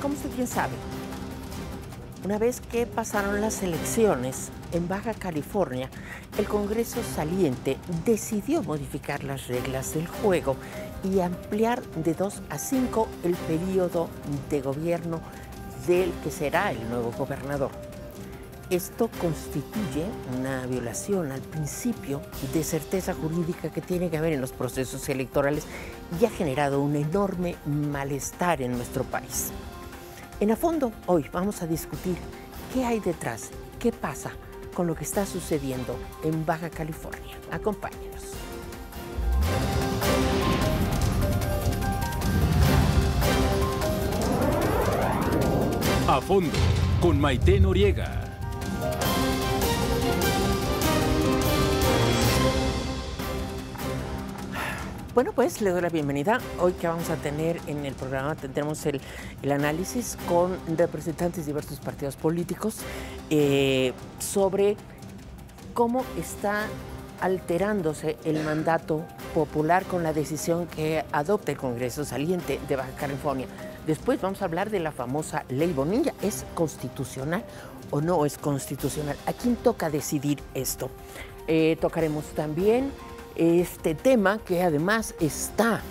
Como usted bien sabe, una vez que pasaron las elecciones en Baja California, el Congreso saliente decidió modificar las reglas del juego y ampliar de 2 a 5 el periodo de gobierno del que será el nuevo gobernador. Esto constituye una violación al principio de certeza jurídica que tiene que haber en los procesos electorales y ha generado un enorme malestar en nuestro país. En A Fondo, hoy vamos a discutir qué hay detrás, qué pasa con lo que está sucediendo en Baja California. Acompáñenos. A Fondo, con Maite Noriega. Bueno, pues le doy la bienvenida. Hoy que vamos a tener en el programa, tendremos el análisis con representantes de diversos partidos políticos sobre cómo está alterándose el mandato popular con la decisión que adopta el Congreso saliente de Baja California. Después vamos a hablar de la famosa Ley Bonilla. ¿Es constitucional o no es constitucional? ¿A quién toca decidir esto? Tocaremos también este tema que además está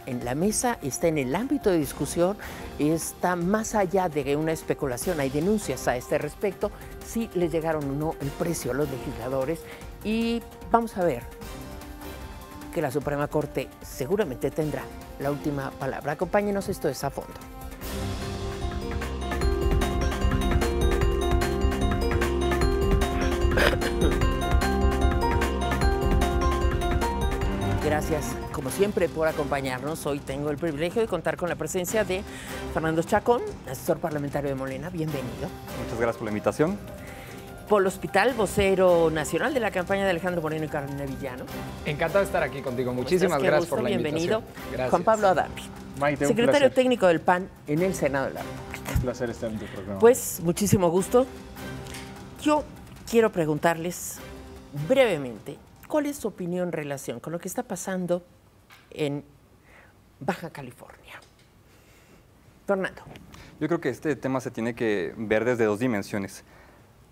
en la mesa, está en el ámbito de discusión, está más allá de una especulación, hay denuncias a este respecto, si les llegaron o no el precio a los legisladores, y vamos a ver que la Suprema Corte seguramente tendrá la última palabra. Acompáñenos, esto es A Fondo. Gracias, como siempre, por acompañarnos. Hoy tengo el privilegio de contar con la presencia de Fernando Chacón, asesor parlamentario de Morena. Bienvenido. Muchas gracias por la invitación. Paul Hospital, vocero nacional de la campaña de Alejandro Moreno y Carolina Villano. Encantado de estar aquí contigo. Muchísimas gracias por la bienvenido. invitación. Gracias. Juan Pablo Adame, Maite, secretario técnico del PAN en el Senado de la República. Un placer estar en tu programa. Pues, muchísimo gusto. Yo quiero preguntarles brevemente, ¿cuál es su opinión en relación con lo que está pasando en Baja California? Fernando. Yo creo que este tema se tiene que ver desde dos dimensiones,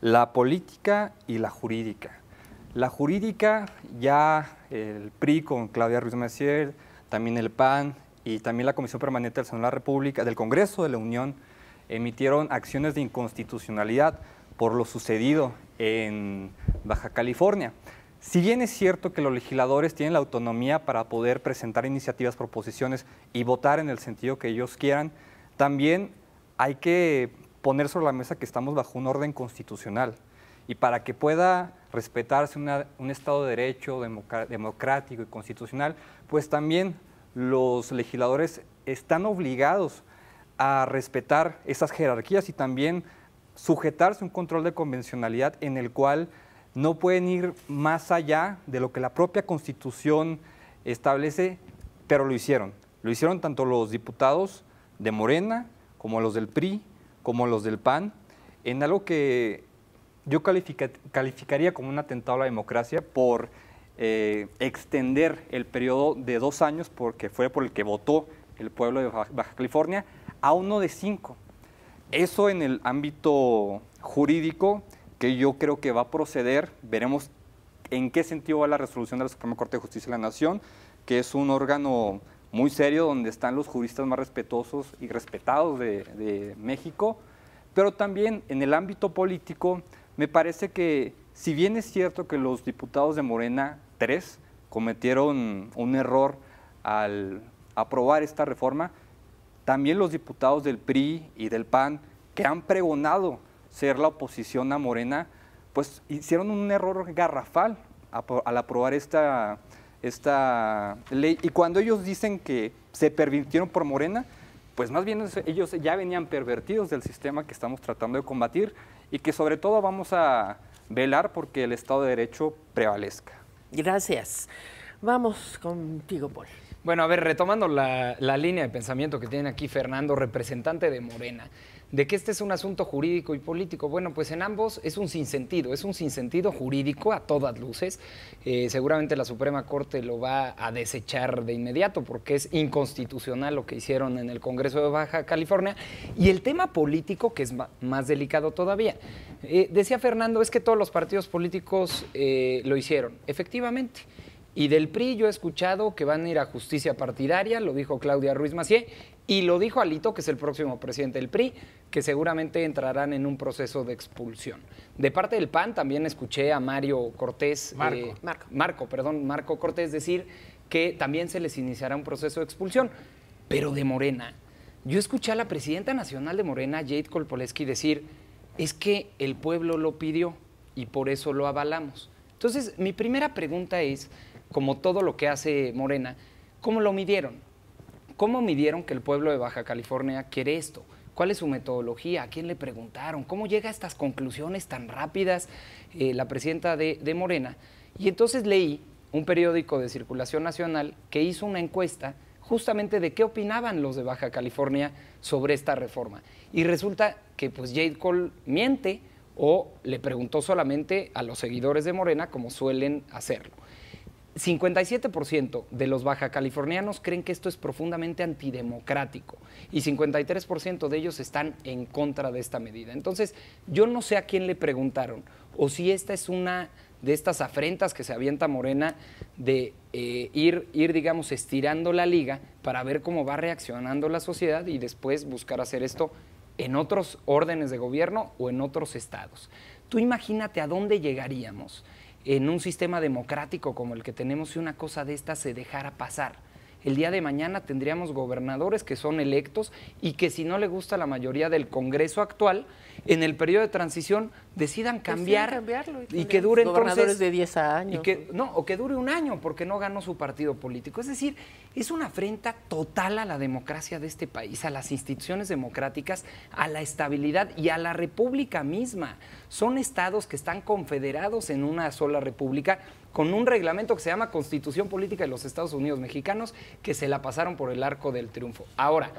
la política y la jurídica. La jurídica, ya el PRI con Claudia Ruiz Massieu, también el PAN y también la Comisión Permanente del Senado de la República, del Congreso de la Unión, emitieron acciones de inconstitucionalidad por lo sucedido en Baja California. Si bien es cierto que los legisladores tienen la autonomía para poder presentar iniciativas, proposiciones y votar en el sentido que ellos quieran, también hay que poner sobre la mesa que estamos bajo un orden constitucional. Y para que pueda respetarse un Estado de Derecho democrático y constitucional, pues también los legisladores están obligados a respetar esas jerarquías y también sujetarse a un control de convencionalidad en el cual no pueden ir más allá de lo que la propia Constitución establece, pero lo hicieron. Lo hicieron tanto los diputados de Morena, como los del PRI, como los del PAN, en algo que yo calificaría como un atentado a la democracia por extender el periodo de 2 años, porque fue por el que votó el pueblo de Baja California, a uno de 5. Eso en el ámbito jurídico, que yo creo que va a proceder, veremos en qué sentido va la resolución de la Suprema Corte de Justicia de la Nación, que es un órgano muy serio donde están los juristas más respetuosos y respetados de México, pero también en el ámbito político me parece que si bien es cierto que los diputados de Morena, 3, cometieron un error al aprobar esta reforma, también los diputados del PRI y del PAN que han pregonado ser la oposición a Morena, pues hicieron un error garrafal al aprobar esta ley. Y cuando ellos dicen que se pervirtieron por Morena, pues más bien ellos ya venían pervertidos del sistema que estamos tratando de combatir y que sobre todo vamos a velar porque el Estado de Derecho prevalezca. Gracias. Vamos contigo, Paul. Bueno, a ver, retomando la línea de pensamiento que tiene aquí Fernando, representante de Morena, de que este es un asunto jurídico y político. Bueno, pues en ambos es un sinsentido jurídico a todas luces. Seguramente la Suprema Corte lo va a desechar de inmediato porque es inconstitucional lo que hicieron en el Congreso de Baja California. Y el tema político, que es más delicado todavía. Decía Fernando, es que todos los partidos políticos lo hicieron. Efectivamente. Y del PRI yo he escuchado que van a ir a justicia partidaria, lo dijo Claudia Ruiz Massieu, y lo dijo Alito, que es el próximo presidente del PRI, que seguramente entrarán en un proceso de expulsión. De parte del PAN también escuché a Mario Cortés, Marco Cortés decir que también se les iniciará un proceso de expulsión, pero de Morena. Yo escuché a la presidenta nacional de Morena, Jade Kolpolevsky, decir, es que el pueblo lo pidió y por eso lo avalamos. Entonces, mi primera pregunta es, como todo lo que hace Morena, ¿cómo lo midieron? ¿Cómo midieron que el pueblo de Baja California quiere esto? ¿Cuál es su metodología? ¿A quién le preguntaron? ¿Cómo llega a estas conclusiones tan rápidas la presidenta de Morena? Y entonces leí un periódico de circulación nacional que hizo una encuesta justamente de qué opinaban los de Baja California sobre esta reforma. Y resulta que pues Jade Col miente o le preguntó solamente a los seguidores de Morena, como suelen hacerlo. 57% de los bajacalifornianos creen que esto es profundamente antidemocrático y 53% de ellos están en contra de esta medida. Entonces, yo no sé a quién le preguntaron o si esta es una de estas afrentas que se avienta Morena de ir, digamos, estirando la liga para ver cómo va reaccionando la sociedad y después buscar hacer esto en otros órdenes de gobierno o en otros estados. Tú imagínate a dónde llegaríamos en un sistema democrático como el que tenemos si una cosa de esta se dejara pasar. El día de mañana tendríamos gobernadores que son electos y que si no le gusta la mayoría del Congreso actual, en el periodo de transición decidan cambiarlo y que dure gobernadores de 10 años. O que dure un año porque no ganó su partido político. Es decir, es una afrenta total a la democracia de este país, a las instituciones democráticas, a la estabilidad y a la república misma. Son estados que están confederados en una sola república con un reglamento que se llama Constitución Política de los Estados Unidos Mexicanos, que se la pasaron por el arco del triunfo. Ahora,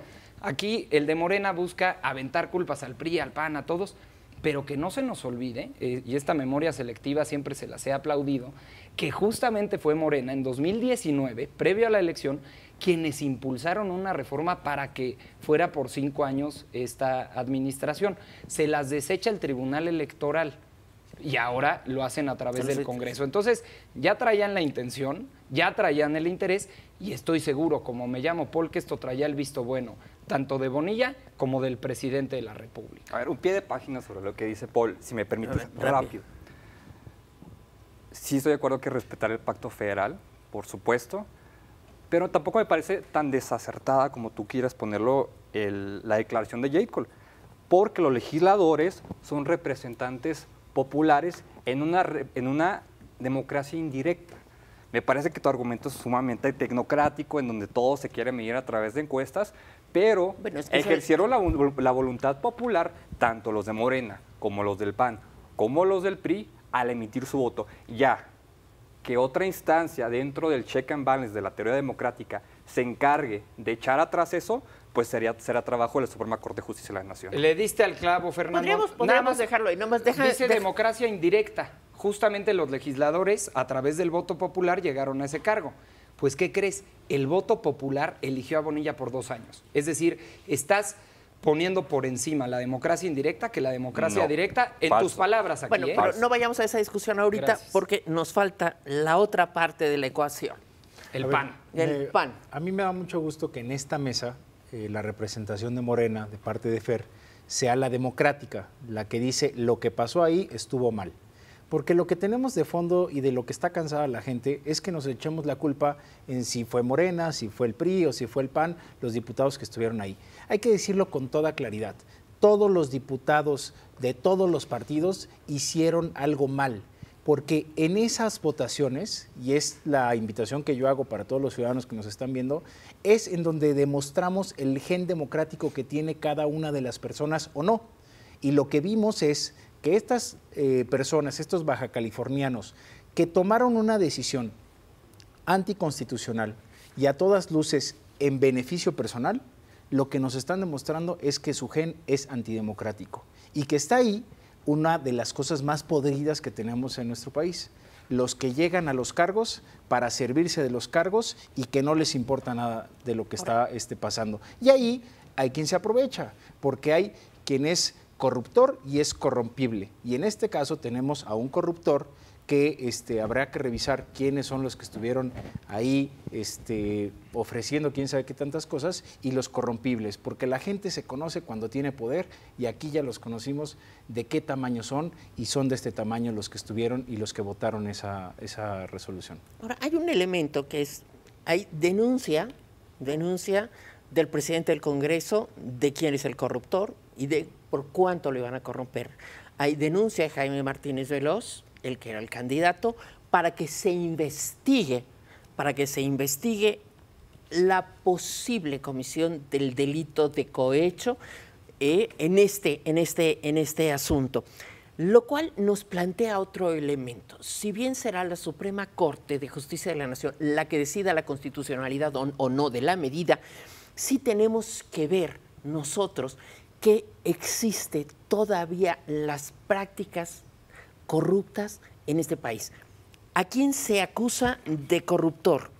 aquí el de Morena busca aventar culpas al PRI, al PAN, a todos, pero que no se nos olvide, y esta memoria selectiva siempre se las he aplaudido, que justamente fue Morena en 2019, previo a la elección, quienes impulsaron una reforma para que fuera por 5 años esta administración. Se las desecha el Tribunal Electoral. Y ahora lo hacen a través del Congreso. Entonces, ya traían la intención, ya traían el interés, y estoy seguro, como me llamo Paul, que esto traía el visto bueno, tanto de Bonilla como del presidente de la República. A ver, un pie de página sobre lo que dice Paul, si me permites, rápido. Sí estoy de acuerdo que respetar el pacto federal, por supuesto, pero tampoco me parece tan desacertada como tú quieras ponerlo la declaración de Jade Col, porque los legisladores son representantes populares en una democracia indirecta. Me parece que tu argumento es sumamente tecnocrático, en donde todo se quiere medir a través de encuestas, pero ejercieron la voluntad popular, tanto los de Morena, como los del PAN, como los del PRI, al emitir su voto. Ya que otra instancia dentro del check and balance de la teoría democrática se encargue de echar atrás eso, pues será trabajo de la Suprema Corte de Justicia de la Nación. Le diste al clavo, Fernando. Podríamos dejarlo ahí. Dice democracia indirecta. Justamente los legisladores, a través del voto popular, llegaron a ese cargo. Pues, ¿qué crees? El voto popular eligió a Bonilla por 2 años. Es decir, estás poniendo por encima la democracia indirecta que la democracia directa, en tus palabras aquí. Bueno, pero no vayamos a esa discusión ahorita porque nos falta la otra parte de la ecuación. El PAN. El PAN. A mí me da mucho gusto que en esta mesa la representación de Morena, de parte de Fer, sea la democrática, la que dice lo que pasó ahí estuvo mal. Porque lo que tenemos de fondo y de lo que está cansada la gente es que nos echemos la culpa en si fue Morena, si fue el PRI o si fue el PAN, los diputados que estuvieron ahí. Hay que decirlo con toda claridad. Todos los diputados de todos los partidos hicieron algo mal. Porque en esas votaciones, y es la invitación que yo hago para todos los ciudadanos que nos están viendo, es en donde demostramos el gen democrático que tiene cada una de las personas o no. Y lo que vimos es que estas personas, estos bajacalifornianos, que tomaron una decisión anticonstitucional y a todas luces en beneficio personal, lo que nos están demostrando es que su gen es antidemocrático y que está ahí una de las cosas más podridas que tenemos en nuestro país. Los que llegan a los cargos para servirse de los cargos y que no les importa nada de lo que está pasando. Y ahí hay quien se aprovecha, porque hay quien es corruptor y es corrompible. Y en este caso tenemos a un corruptor que habrá que revisar quiénes son los que estuvieron ahí ofreciendo quién sabe qué tantas cosas, y los corrompibles, porque la gente se conoce cuando tiene poder, y aquí ya los conocimos de qué tamaño son, y son de este tamaño los que estuvieron y los que votaron esa resolución. Ahora, hay un elemento que es, hay denuncia del presidente del Congreso de quién es el corruptor y de por cuánto lo iban a corromper. Hay denuncia de Jaime Martínez Veloz, el que era el candidato, para que se investigue la posible comisión del delito de cohecho en este asunto. Lo cual nos plantea otro elemento. Si bien será la Suprema Corte de Justicia de la Nación la que decida la constitucionalidad o no de la medida, sí tenemos que ver nosotros que existe todavía las prácticas corruptas en este país. ¿A quién se acusa de corruptor?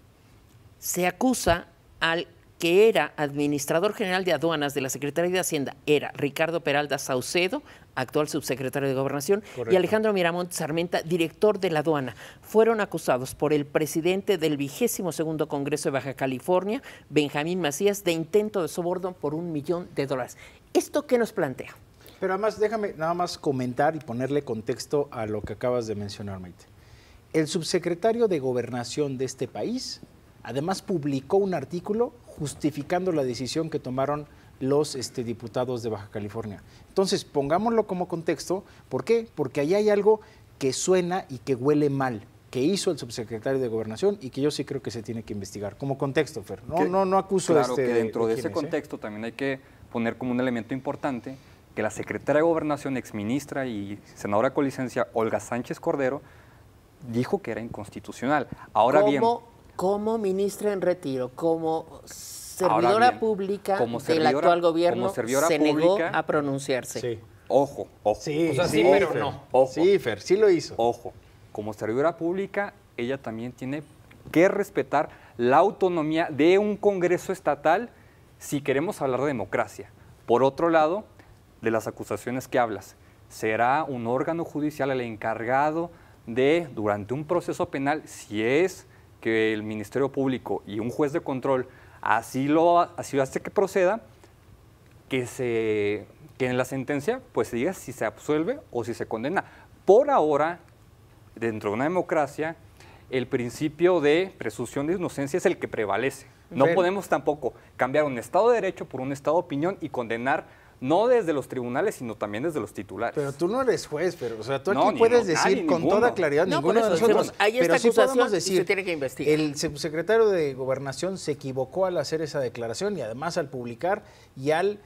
Se acusa al que era administrador general de aduanas de la Secretaría de Hacienda, era Ricardo Peralta Saucedo, actual subsecretario de Gobernación, correcto, y Alejandro Miramontes Armenta, director de la aduana. Fueron acusados por el presidente del 22º Congreso de Baja California, Benjamín Macías, de intento de soborno por $1 millón. ¿Esto qué nos plantea? Pero además, déjame nada más comentar y ponerle contexto a lo que acabas de mencionar, Maite. El subsecretario de Gobernación de este país, además, publicó un artículo justificando la decisión que tomaron los diputados de Baja California. Entonces, pongámoslo como contexto. ¿Por qué? Porque ahí hay algo que suena y que huele mal, que hizo el subsecretario de Gobernación y que yo sí creo que se tiene que investigar. Como contexto, Fer. No acuso claro, que dentro de ese contexto también hay que poner como un elemento importante que la secretaria de Gobernación, exministra y senadora con licencia, Olga Sánchez Cordero, dijo que era inconstitucional. Ahora bien, como ministra en retiro, como servidora pública del actual gobierno, se negó a pronunciarse. Sí. Ojo. Sí, o sea, sí, pero no. Ojo. Sí, Fer, sí lo hizo. Ojo, como servidora pública, ella también tiene que respetar la autonomía de un Congreso estatal si queremos hablar de democracia. Por otro lado, de las acusaciones que hablas, será un órgano judicial el encargado de, durante un proceso penal, si es que el Ministerio Público y un juez de control así hace que proceda, que en la sentencia pues se diga si se absuelve o si se condena. Por ahora, dentro de una democracia, el principio de presunción de inocencia es el que prevalece. No podemos tampoco cambiar un Estado de Derecho por un Estado de opinión y condenar no desde los tribunales, sino también desde los titulares. Pero tú no eres juez, pero, o sea, tú aquí puedes decir con toda claridad, ninguno de nosotros, pero sí podemos decir, se tiene que investigar. El subsecretario de Gobernación se equivocó al hacer esa declaración y además al publicar y al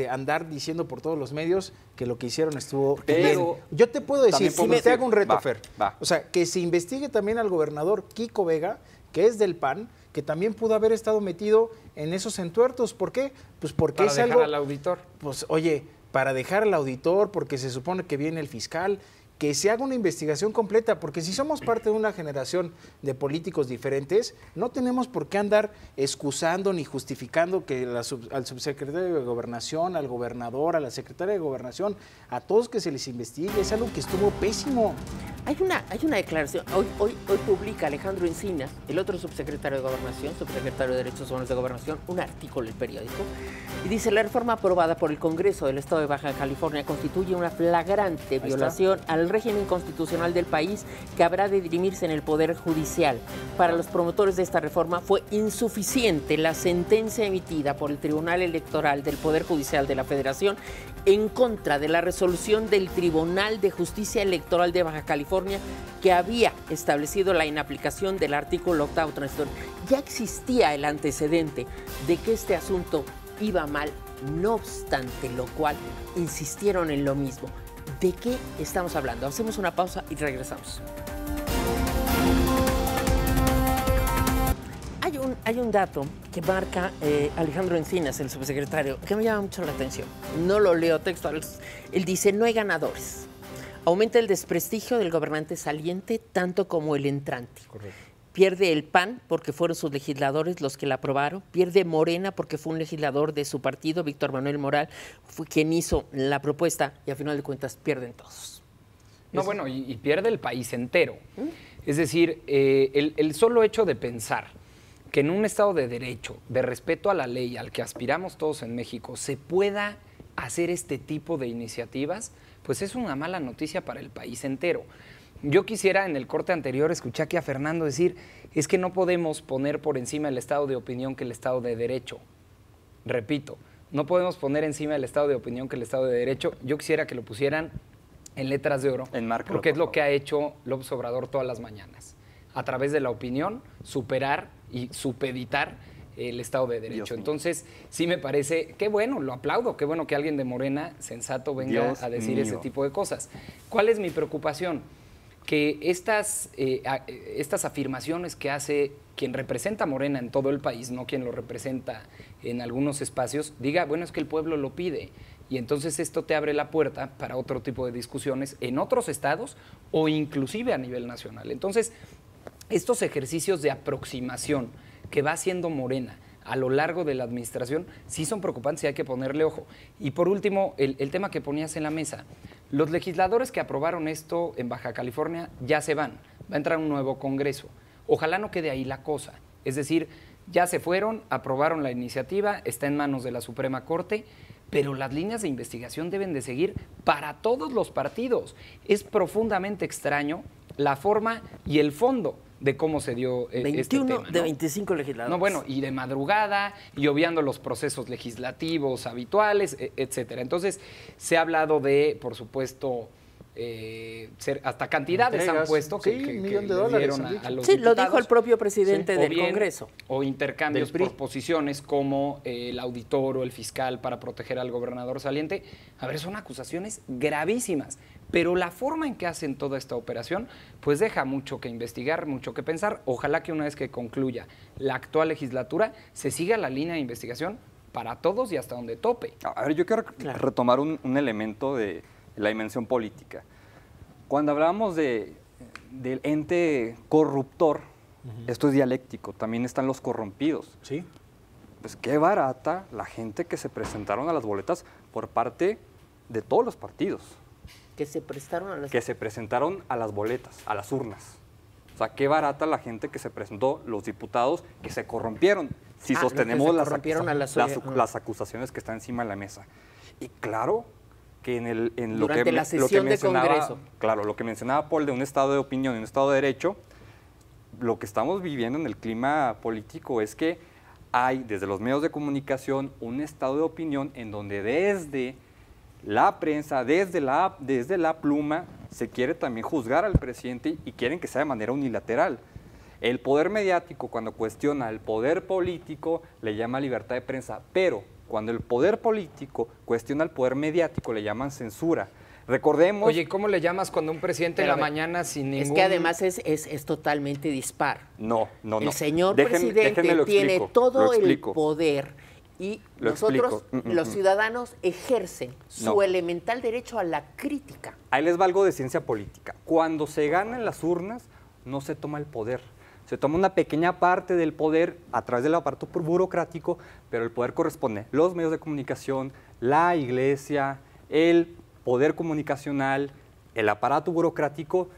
andar diciendo por todos los medios que lo que hicieron estuvo bien. Yo te puedo decir, si te hago un reto, Fer, o sea, que se investigue también al gobernador Kiko Vega, que es del PAN, que también pudo haber estado metido en esos entuertos. ¿Por qué? Pues porque es algo... Para dejar al auditor. Pues, oye, para dejar al auditor, porque se supone que viene el fiscal, que se haga una investigación completa, porque si somos parte de una generación de políticos diferentes, no tenemos por qué andar excusando ni justificando que al subsecretario de Gobernación, al gobernador, a la secretaria de Gobernación, a todos que se les investigue. Es algo que estuvo pésimo. Hay una declaración, hoy publica Alejandro Encinas, el otro subsecretario de Gobernación, subsecretario de Derechos Humanos de Gobernación, un artículo en el periódico, y dice: la reforma aprobada por el Congreso del Estado de Baja California constituye una flagrante violación al régimen constitucional del país que habrá de dirimirse en el Poder Judicial. Para los promotores de esta reforma fue insuficiente la sentencia emitida por el Tribunal Electoral del Poder Judicial de la Federación en contra de la resolución del Tribunal de Justicia Electoral de Baja California que había establecido la inaplicación del artículo 8º transitorio. Ya existía el antecedente de que este asunto iba mal, no obstante lo cual insistieron en lo mismo. ¿De qué estamos hablando? Hacemos una pausa y regresamos. hay un dato que marca Alejandro Encinas, el subsecretario, que me llama mucho la atención. No lo leo textual. Él dice, no hay ganadores. Aumenta el desprestigio del gobernante saliente tanto como el entrante. Correcto. Pierde el PAN porque fueron sus legisladores los que la aprobaron. Pierde Morena porque fue un legislador de su partido, Víctor Manuel Moral, fue quien hizo la propuesta y a final de cuentas pierden todos. No, bueno, y pierde el país entero. Es decir, el solo hecho de pensar que en un Estado de derecho, de respeto a la ley, al que aspiramos todos en México, se pueda hacer este tipo de iniciativas, pues es una mala noticia para el país entero. Yo quisiera, en el corte anterior, escuché aquí a Fernando decir, es que no podemos poner por encima el estado de opinión que el estado de derecho. Repito, no podemos poner encima el estado de opinión que el estado de derecho. Yo quisiera que lo pusieran en letras de oro, porque es lo que ha hecho López Obrador todas las mañanas. A través de la opinión, superar y supeditar el Estado de Derecho. Entonces, sí me parece, qué bueno, lo aplaudo, qué bueno que alguien de Morena sensato venga a decir ese tipo de cosas. ¿Cuál es mi preocupación? Que estas afirmaciones que hace quien representa a Morena en todo el país, no quien lo representa en algunos espacios, diga, bueno, es que el pueblo lo pide. Y entonces esto te abre la puerta para otro tipo de discusiones en otros estados o inclusive a nivel nacional. Entonces, estos ejercicios de aproximación que va haciendo Morena a lo largo de la administración sí son preocupantes y hay que ponerle ojo. Y por último, el tema que ponías en la mesa. Los legisladores que aprobaron esto en Baja California ya se van. Va a entrar un nuevo Congreso. Ojalá no quede ahí la cosa. Es decir, ya se fueron, aprobaron la iniciativa, está en manos de la Suprema Corte, pero las líneas de investigación deben de seguir para todos los partidos. Es profundamente extraño la forma y el fondo de cómo se dio 21 este tema, ¿no? de 25 legisladores. No, bueno, y de madrugada, y obviando los procesos legislativos habituales, etcétera. Entonces, se ha hablado de, por supuesto, hasta cantidades entregas, han puesto que $1 millón le dieron a los Sí, diputados. lo dijo el propio presidente del bien, Congreso. O intercambios Del PRI. por posiciones como el auditor o el fiscal para proteger al gobernador saliente. A ver, son acusaciones gravísimas, pero la forma en que hacen toda esta operación pues deja mucho que investigar, mucho que pensar. Ojalá que una vez que concluya la actual legislatura se siga la línea de investigación para todos y hasta donde tope. A ver, yo quiero retomar un elemento de la dimensión política. Cuando hablamos del ente corruptor, esto es dialéctico, también están los corrompidos. Sí. Pues qué barata la gente que se presentaron a las boletas por parte de todos los partidos. Que se prestaron a las... Que se presentaron a las boletas, a las urnas. O sea, qué barata la gente que se presentó, los diputados que se corrompieron, si sostenemos las acusaciones que están encima de la mesa. Y claro que durante la sesión de Congreso. Claro, lo que mencionaba Paul de un estado de opinión y un estado de derecho, lo que estamos viviendo en el clima político es que hay desde los medios de comunicación un estado de opinión en donde desde la prensa, desde la pluma, se quiere también juzgar al presidente y quieren que sea de manera unilateral. El poder mediático, cuando cuestiona el poder político, le llama libertad de prensa, pero cuando el poder político cuestiona el poder mediático, le llaman censura. Recordemos... Oye, ¿cómo le llamas cuando un presidente en la mañana sin ningún...? Es que además es totalmente dispar. No. El señor presidente tiene todo el poder y nosotros, los ciudadanos, ejercen su elemental derecho a la crítica. Ahí les va algo de ciencia política. Cuando se gana en las urnas, no se toma el poder. Se toma una pequeña parte del poder a través del aparato burocrático, pero el poder corresponde los medios de comunicación, la iglesia, el poder comunicacional, el aparato burocrático,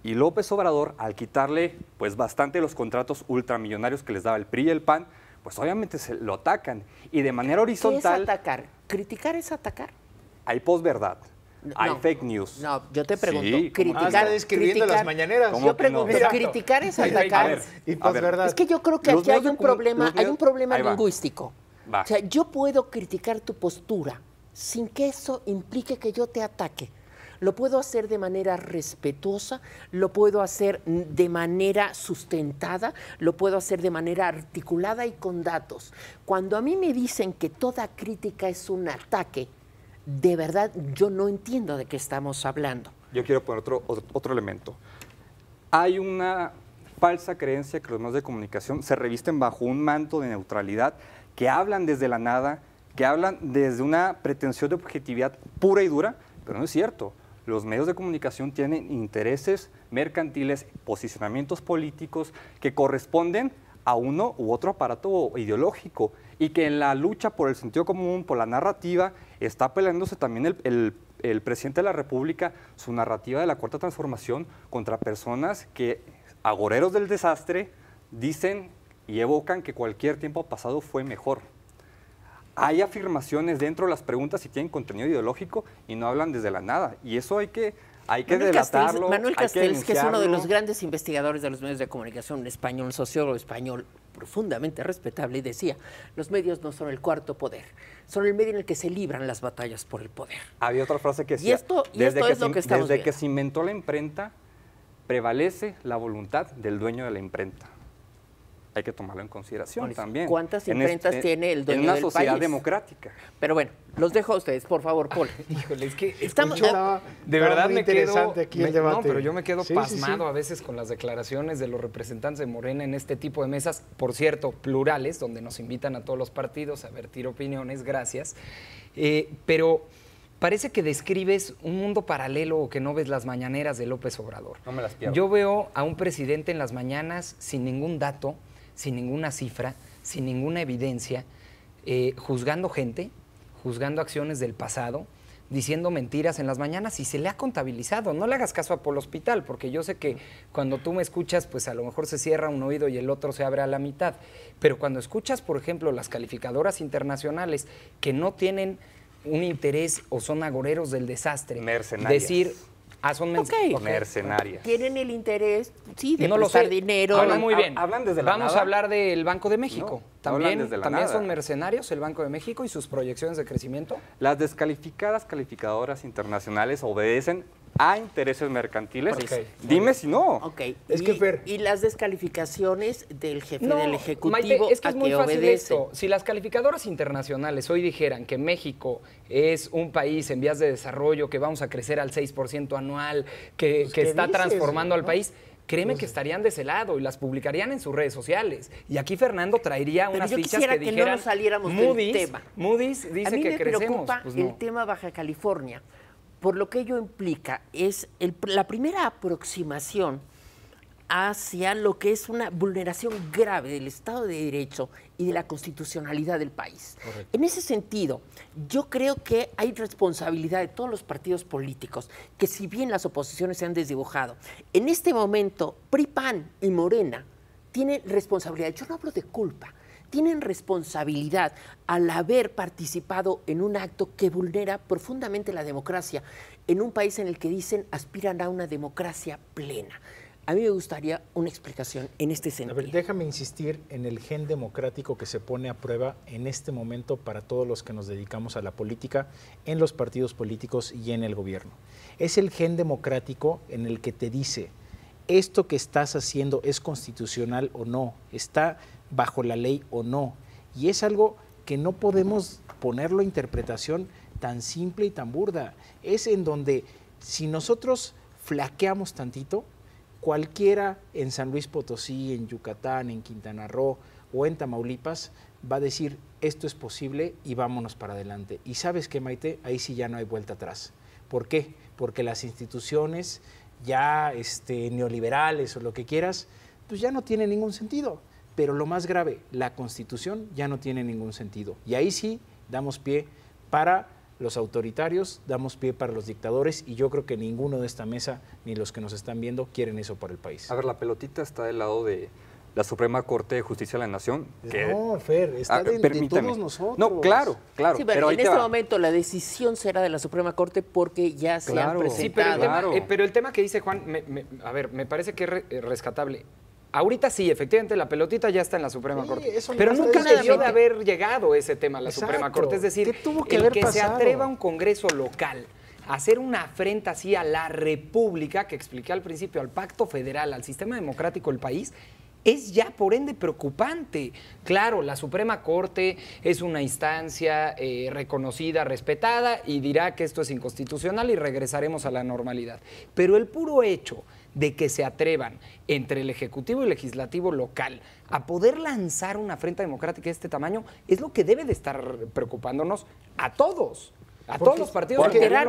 y López Obrador, al quitarle pues bastante los contratos ultramillonarios que les daba el PRI y el PAN, pues obviamente se lo atacan. Y de manera horizontal... ¿Qué es atacar? ¿Criticar es atacar? Hay posverdad. Hay fake news. No, yo te pregunto, Sí, criticar, escribiendo las mañaneras. Yo pregunto, Mira. ¿criticar es atacar? Y posverdad. Es que yo creo que aquí hay un problema lingüístico. Va. O sea, yo puedo criticar tu postura sin que eso implique que yo te ataque. Lo puedo hacer de manera respetuosa, lo puedo hacer de manera sustentada, lo puedo hacer de manera articulada y con datos. Cuando a mí me dicen que toda crítica es un ataque, de verdad yo no entiendo de qué estamos hablando. Yo quiero poner otro elemento. Hay una falsa creencia que los medios de comunicación se revisten bajo un manto de neutralidad, que hablan desde la nada, que hablan desde una pretensión de objetividad pura y dura, pero no es cierto. Los medios de comunicación tienen intereses mercantiles, posicionamientos políticos que corresponden a uno u otro aparato ideológico y que en la lucha por el sentido común, por la narrativa, está peleándose también el presidente de la República, su narrativa de la Cuarta Transformación contra personas que, agoreros del desastre, dicen y evocan que cualquier tiempo pasado fue mejor. Hay afirmaciones dentro de las preguntas y tienen contenido ideológico y no hablan desde la nada. Y eso hay que delatarlo. Manuel Castells, que es uno de los grandes investigadores de los medios de comunicación, un español, un sociólogo español profundamente respetable, y decía, los medios no son el cuarto poder, son el medio en el que se libran las batallas por el poder. Había otra frase que decía, y esto es lo que estamos desde que viendo. se inventó la imprenta, prevalece la voluntad del dueño de la imprenta. Hay que tomarlo en consideración también. ¿Cuántas imprentas tiene el dueño del país? En una sociedad democrática. Pero bueno, los dejo a ustedes, por favor, Paul. Híjole, es que Estamos- de verdad me quedo... interesante aquí el debate. No, pero yo me quedo Sí, pasmado sí. a veces con las declaraciones de los representantes de Morena en este tipo de mesas, por cierto, plurales, donde nos invitan a todos los partidos a vertir opiniones, gracias. Pero parece que describes un mundo paralelo o que no ves las mañaneras de López Obrador. No me las pierdo. Yo veo a un presidente en las mañanas sin ningún dato, sin ninguna cifra, sin ninguna evidencia, juzgando gente, juzgando acciones del pasado, diciendo mentiras en las mañanas y se le ha contabilizado. No le hagas caso a Polo Hospital, porque yo sé que cuando tú me escuchas, pues a lo mejor se cierra un oído y el otro se abre a la mitad. Pero cuando escuchas, por ejemplo, las calificadoras internacionales que no tienen un interés o son agoreros del desastre, Mercenarias. decir... son Ok. Mercenarias. Tienen el interés, sí, de no lo prestar sé. dinero. Hablan muy bien. hablan desde la Vamos nada. a hablar del Banco de México. No, hablan También, desde la también nada. son mercenarios el Banco de México y sus proyecciones de crecimiento. Las descalificadas calificadoras internacionales obedecen a intereses mercantiles. Ok. Dime si no. Ok. Es que, Fer- y las descalificaciones del jefe del Ejecutivo, Maite, es que ¿a es muy qué fácil obedece? esto. Si las calificadoras internacionales hoy dijeran que México es un país en vías de desarrollo, que vamos a crecer al 6% anual, que ¿qué está dices, transformando al no? país, créeme que estarían de ese lado y las publicarían en sus redes sociales. Y aquí Fernando traería Pero unas yo fichas quisiera que que no dijeran, nos saliéramos del Moody's, tema. Moody's dice A mí que me crecemos. preocupa Pues no. el tema Baja California, por lo que ello implica es la primera aproximación hacia lo que es una vulneración grave del Estado de Derecho y de la constitucionalidad del país. En ese sentido, yo creo que hay responsabilidad de todos los partidos políticos, que si bien las oposiciones se han desdibujado, en este momento PRI, PAN y Morena tienen responsabilidad. Yo no hablo de culpa. Tienen responsabilidad al haber participado en un acto que vulnera profundamente la democracia en un país en el que dicen aspiran a una democracia plena. A mí me gustaría una explicación en este A sentido. ver, déjame insistir en el gen democrático que se pone a prueba en este momento para todos los que nos dedicamos a la política, en los partidos políticos y en el gobierno. Es el gen democrático en el que te dice, esto que estás haciendo es constitucional o no, está bajo la ley o no. Y es algo que no podemos ponerlo a interpretación tan simple y tan burda. Es en donde si nosotros flaqueamos tantito, cualquiera en San Luis Potosí, en Yucatán, en Quintana Roo o en Tamaulipas va a decir esto es posible y vámonos para adelante. Y ¿sabes qué, Maite? Ahí sí ya no hay vuelta atrás. ¿Por qué? Porque las instituciones ya neoliberales o lo que quieras, pues ya no tienen ningún sentido. Pero lo más grave, la Constitución ya no tiene ningún sentido. Y ahí sí damos pie para los autoritarios, damos pie para los dictadores y yo creo que ninguno de esta mesa, ni los que nos están viendo, quieren eso para el país. A ver, la pelotita está del lado de la Suprema Corte de Justicia de la Nación. Que, No, Fer, está de permítame. todos nosotros. No, claro, claro. Sí, pero ahí en te este va. momento la decisión será de la Suprema Corte porque ya se han Claro. presentado. Sí, pero el, Claro. pero el tema que dice Juan, me parece que es rescatable. Ahorita sí, efectivamente, la pelotita ya está en la Suprema Sí, Corte. eso Pero no nunca está debió de diciendo. haber llegado ese tema a la Exacto. Suprema Corte. Es decir, ¿Qué tuvo que el haber que se pasado? atreva a un Congreso local a hacer una afrenta así a la República, que expliqué al principio, al Pacto Federal, al sistema democrático del país, es ya por ende preocupante. Claro, la Suprema Corte es una instancia reconocida, respetada, y dirá que esto es inconstitucional y regresaremos a la normalidad. Pero el puro hecho de que se atrevan entre el Ejecutivo y el Legislativo local a poder lanzar una afrenta democrática de este tamaño es lo que debe de estar preocupándonos a todos. A todos los partidos. Alterar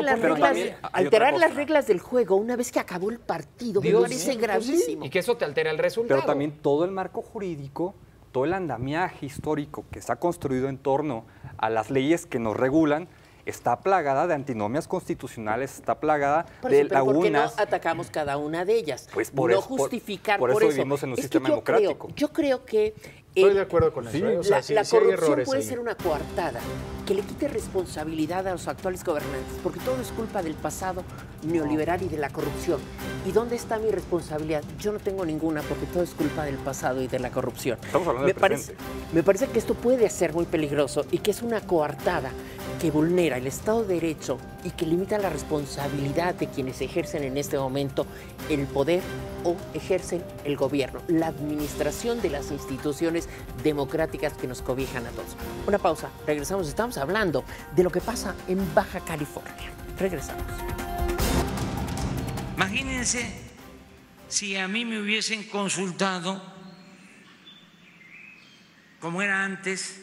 Alterar las reglas del juego una vez que acabó el partido me parece gravísimo. Y que eso te altera el resultado. Pero también todo el marco jurídico, todo el andamiaje histórico que se ha construido en torno a las leyes que nos regulan, está plagada de antinomias constitucionales, está plagada de lagunas. ¿Por qué no atacamos cada una de ellas? Pues por no eso, justificar por eso vivimos en un sistema democrático. Yo creo que Estoy de acuerdo con eso. O sea, la sí hay corrupción errores puede ahí. ser una coartada que le quite responsabilidad a los actuales gobernantes, porque todo es culpa del pasado neoliberal y de la corrupción. ¿Y dónde está mi responsabilidad? Yo no tengo ninguna, porque todo es culpa del pasado y de la corrupción. Estamos hablando del presente. Me parece que esto puede ser muy peligroso y que es una coartada que vulnera el Estado de Derecho y que limita la responsabilidad de quienes ejercen en este momento el poder o ejercen el gobierno, la administración de las instituciones democráticas que nos cobijan a todos. Una pausa, regresamos, estamos hablando de lo que pasa en Baja California. Regresamos. Imagínense si a mí me hubiesen consultado como era antes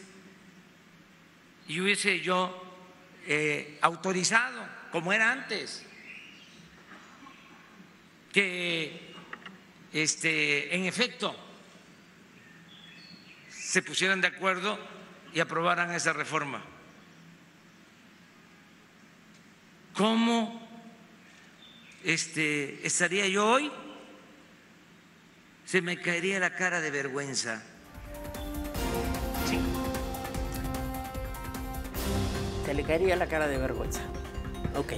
y hubiese yo autorizado como era antes que en efecto se pusieran de acuerdo y aprobaran esa reforma. ¿Cómo estaría yo hoy? Se me caería la cara de vergüenza. Sí. Se le caería la cara de vergüenza. Ok.